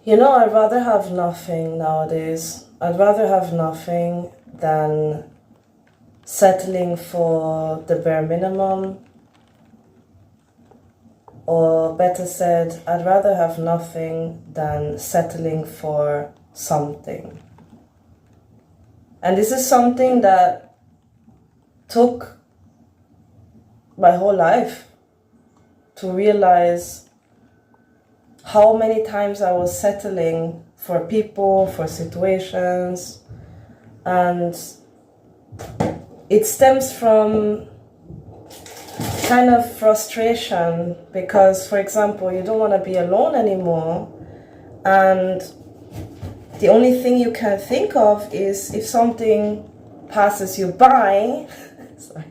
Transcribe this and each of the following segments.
I'd rather have nothing nowadays. I'd rather have nothing than settling for the bare minimum. Or better said, I'd rather have nothing than settling for something. And this is something that took my whole life to realize how many times I was settling for people, for situations, and it stems from kind of frustration because, for example, you don't want to be alone anymore, and the only thing you can think of is if something passes you by. Sorry.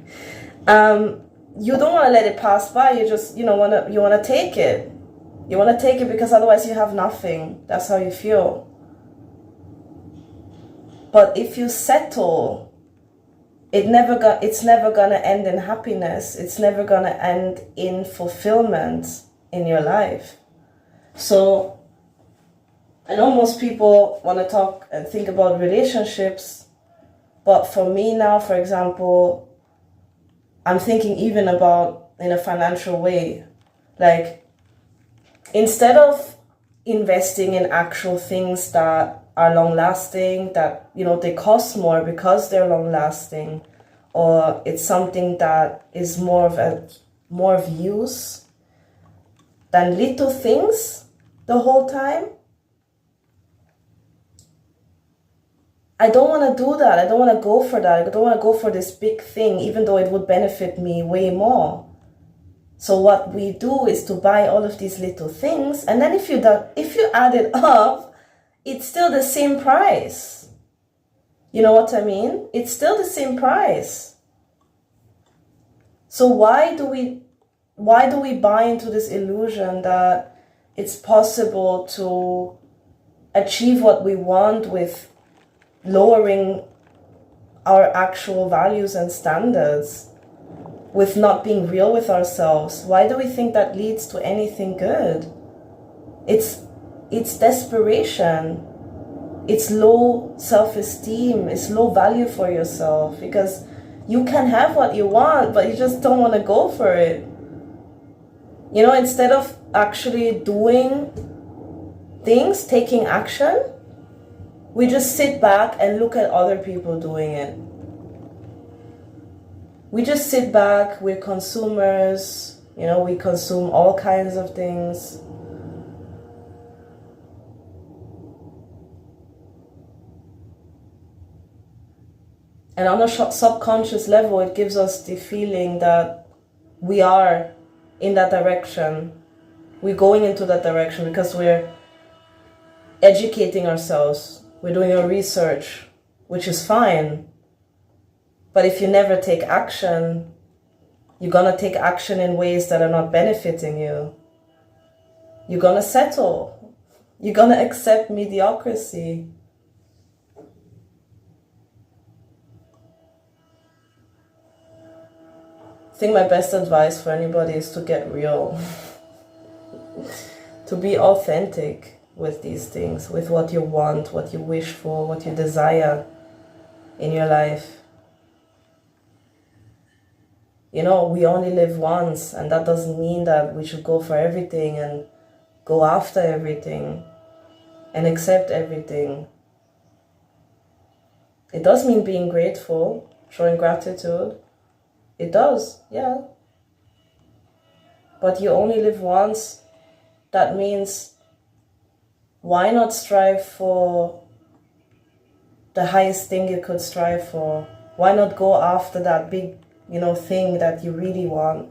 You don't want to let it pass by. You just you want to take it. You want to take it because otherwise you have nothing. That's how you feel. But if you settle, it's never gonna end in happiness. It's never gonna end in fulfillment in your life. So I know most people want to talk and think about relationships, but for me now, for example, I'm thinking even about in a financial way. Like, instead of investing in actual things that are long-lasting, that, they cost more because they're long-lasting, or it's something that is more of use than little things the whole time, I don't want to do that. I don't want to go for that. I don't want to go for this big thing, even though it would benefit me way more. So what we do is to buy all of these little things, and then if you add it up, it's still the same price. You know what I mean? It's still the same price. So why do we buy into this illusion that it's possible to achieve what we want with lowering our actual values and standards, with not being real with ourselves? Why do we think that leads to anything good? It's desperation. It's low self-esteem. It's low value for yourself, because you can have what you want, but you just don't want to go for it. Instead of actually doing things, taking action, we just sit back and look at other people doing it. We just sit back, we're consumers, we consume all kinds of things. And on a subconscious level, it gives us the feeling that we are in that direction. We're going into that direction because we're educating ourselves. We're doing our research, which is fine. But if you never take action, you're going to take action in ways that are not benefiting you. You're going to settle. You're going to accept mediocrity. I think my best advice for anybody is to get real. To be authentic with these things, with what you want, what you wish for, what you desire in your life. We only live once, and that doesn't mean that we should go for everything and go after everything and accept everything. It does mean being grateful, showing gratitude. It does, yeah. But you only live once. That means, why not strive for the highest thing you could strive for? Why not go after that big, thing that you really want?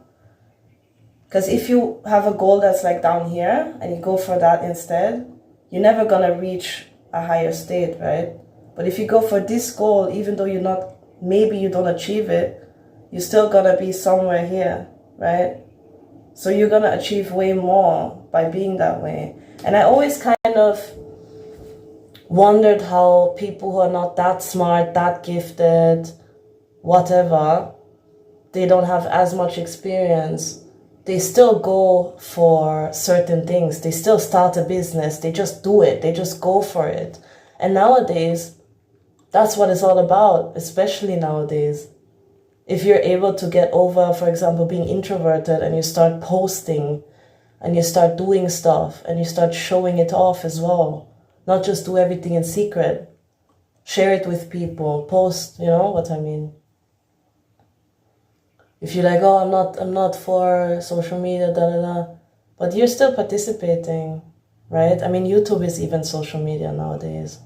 Because if you have a goal that's like down here and you go for that instead, you're never gonna reach a higher state, right? But if you go for this goal, even though maybe you don't achieve it, you're still gonna be somewhere here, right? So you're gonna achieve way more by being that way. And I always kind of wondered how people who are not that smart, that gifted, whatever, they don't have as much experience. they still go for certain things. They still start a business. They just do it. They just go for it. And nowadays, that's what it's all about, especially nowadays. If you're able to get over, for example, being introverted and you start posting and you start doing stuff and you start showing it off as well, not just do everything in secret, share it with people, post, you know what I mean? If you're like, oh, I'm not for social media, but you're still participating, right? I mean, YouTube is even social media nowadays.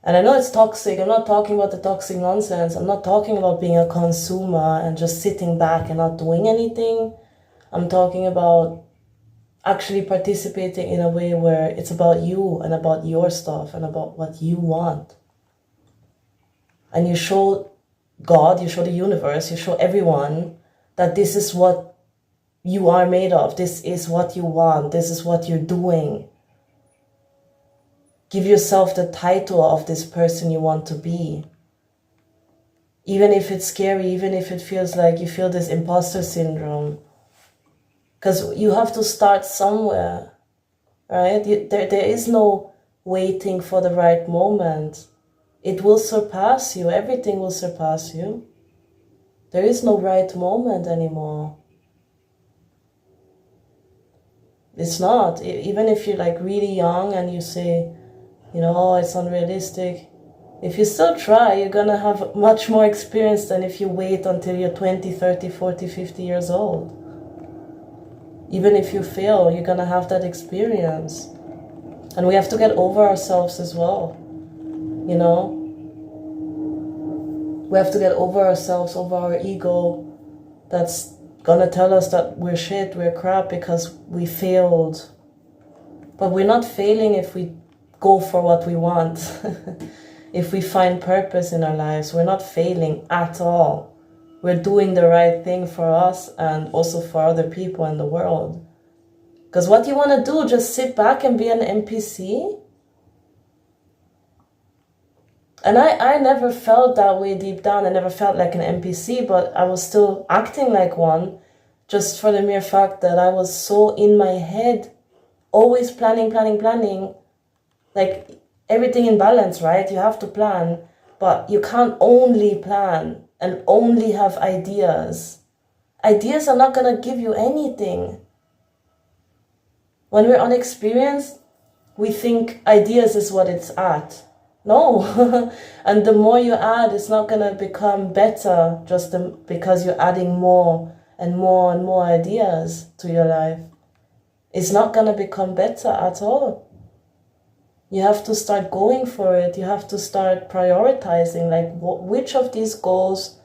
And I know it's toxic. I'm not talking about the toxic nonsense. I'm not talking about being a consumer and just sitting back and not doing anything. I'm talking about actually participating in a way where it's about you and about your stuff and about what you want. And you show God, you show the universe, you show everyone that this is what you are made of. This is what you want. This is what you're doing. Give yourself the title of this person you want to be. Even if it's scary, even if it feels like you feel this imposter syndrome. Because you have to start somewhere, right? There is no waiting for the right moment. It will surpass you. Everything will surpass you. There is no right moment anymore. It's not. Even if you're like really young and you say, you know, oh, it's unrealistic. If you still try, you're going to have much more experience than if you wait until you're 20, 30, 40, 50 years old. Even if you fail, you're going to have that experience. And we have to get over ourselves as well. You know? We have to get over ourselves, over our ego. That's going to tell us that we're shit, we're crap because we failed. But we're not failing if we go for what we want. If we find purpose in our lives, we're not failing at all. We're doing the right thing for us and also for other people in the world. Because what you want to do, just sit back and be an NPC? And I never felt that way deep down. I never felt like an NPC, but I was still acting like one, just for the mere fact that I was so in my head, always planning, like everything in balance, right? You have to plan, but you can't only plan and only have ideas. Ideas are not going to give you anything. When we're unexperienced, we think ideas is what it's at. No. And the more you add, it's not going to become better just because you're adding more and more and more ideas to your life. It's not going to become better at all. You have to start going for it. You have to start prioritizing, like which of these goals,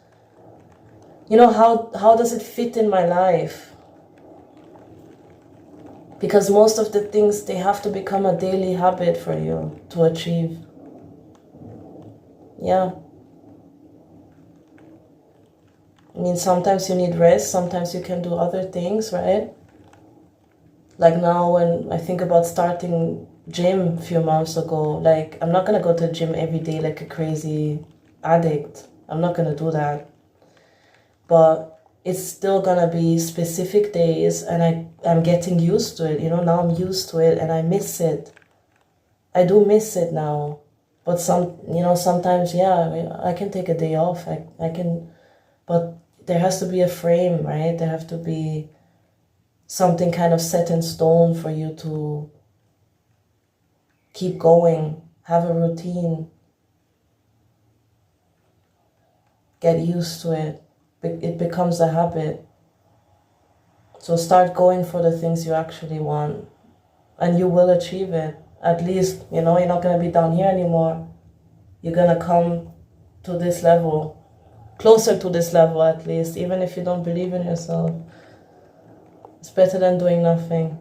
you know, how does it fit in my life? Because most of the things, they have to become a daily habit for you to achieve. Yeah. I mean, sometimes you need rest, sometimes you can do other things, right? Like now when I think about starting gym a few months ago, like I'm not going to go to the gym every day like a crazy addict. I'm not going to do that. But it's still going to be specific days and I'm getting used to it. You know, now I'm used to it and I miss it. I do miss it now. But sometimes, yeah, I can take a day off. I can, but there has to be a frame, right? There have to be something kind of set in stone for you to keep going, have a routine, get used to it. It becomes a habit. So start going for the things you actually want and you will achieve it. At least, you know, you're not going to be down here anymore. You're going to come to this level, closer to this level at least, even if you don't believe in yourself. It's better than doing nothing.